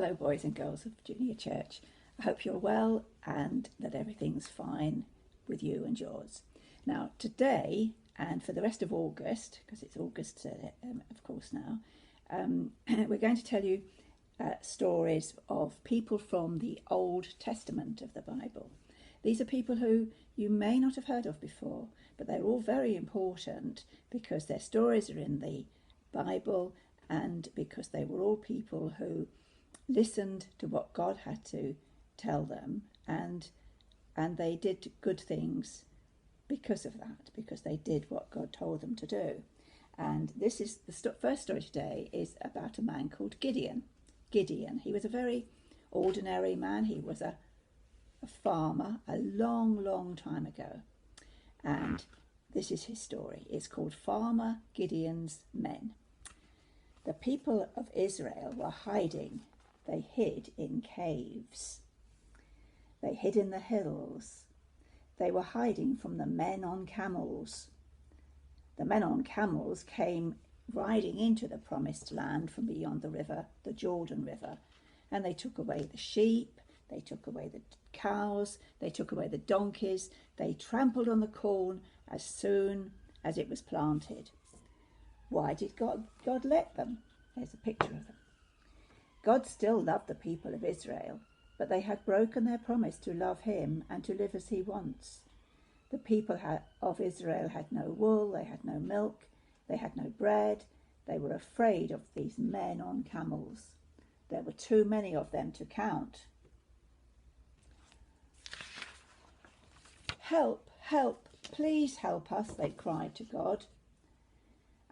Hello boys and girls of Junior Church. I hope you're well and that everything's fine with you and yours. Now today and for the rest of August, because it's August of course now, we're going to tell you stories of people from the Old Testament of the Bible. These are people who you may not have heard of before, but they're all very important because their stories are in the Bible and because they were all people who listened to what God had to tell them, and they did good things because of that, because they did what God told them to do. And this is the first story today is about a man called Gideon. Gideon, he was a very ordinary man. He was a farmer a long time ago, and this is his story. It's called Farmer Gideon's Men. The people of Israel were hiding. They hid in caves. They hid in the hills. They were hiding from the men on camels. The men on camels came riding into the promised land from beyond the river, the Jordan River, and they took away the sheep, they took away the cows, they took away the donkeys, they trampled on the corn as soon as it was planted. Why did God let them? There's a picture of them. God still loved the people of Israel, but they had broken their promise to love him and to live as he wants. The people of Israel had no wool, they had no milk, they had no bread. They were afraid of these men on camels. There were too many of them to count. "Help, help, please help us," they cried to God.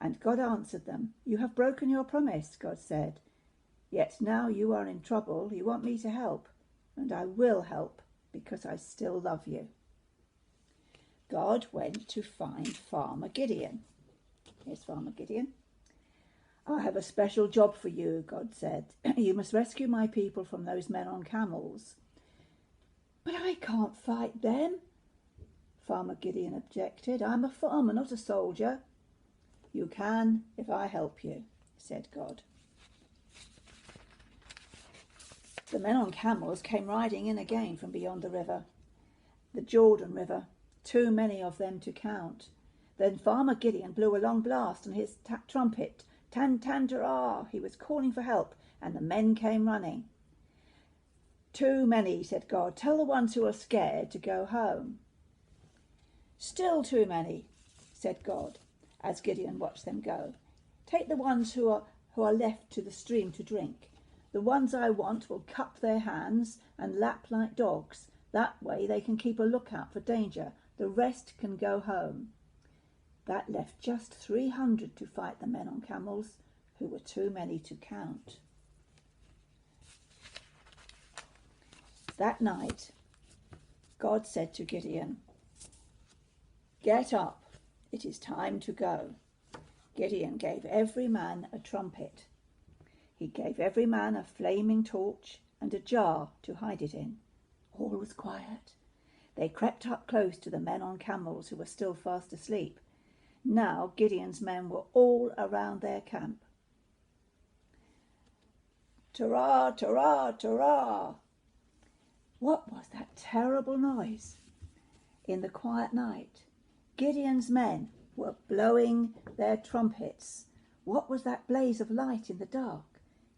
And God answered them. "You have broken your promise," God said. "Yet now you are in trouble. You want me to help, and I will help because I still love you." God went to find Farmer Gideon. Here's Farmer Gideon. "I have a special job for you," God said. "You must rescue my people from those men on camels." "But I can't fight them," Farmer Gideon objected. "I'm a farmer, not a soldier." "You can if I help you," said God. The men on camels came riding in again from beyond the river, the Jordan River, too many of them to count. Then Farmer Gideon blew a long blast on his trumpet. "Tan, tan, ta-ra!" He was calling for help, and the men came running. "Too many," said God. "Tell the ones who are scared to go home." "Still too many," said God, as Gideon watched them go. "Take the ones who are left to the stream to drink. The ones I want will cup their hands and lap like dogs. That way they can keep a lookout for danger. The rest can go home." That left just 300 to fight the men on camels, who were too many to count. That night, God said to Gideon, "Get up, it is time to go." Gideon gave every man a trumpet. He gave every man a flaming torch and a jar to hide it in. All was quiet. They crept up close to the men on camels who were still fast asleep. Now Gideon's men were all around their camp. "Ta-ra, ta-ra, ta-ra!" What was that terrible noise? In the quiet night, Gideon's men were blowing their trumpets. What was that blaze of light in the dark?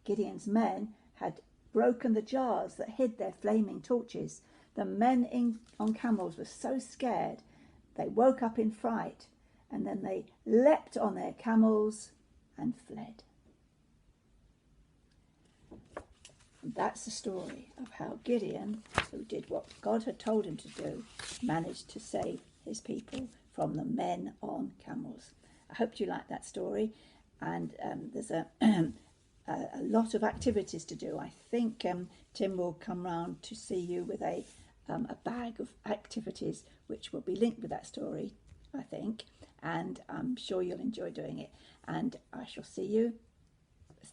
Gideon's men had broken the jars that hid their flaming torches. The men on camels were so scared they woke up in fright, and then they leapt on their camels and fled. And that's the story of how Gideon, who did what God had told him to do, managed to save his people from the men on camels. I hope you like that story, and there's a lot of activities to do. I think Tim will come round to see you with a bag of activities which will be linked with that story, I think, and I'm sure you'll enjoy doing it. And I shall see you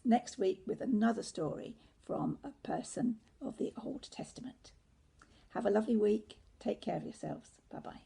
next week with another story from a person of the Old Testament. Have a lovely week. Take care of yourselves. Bye-bye.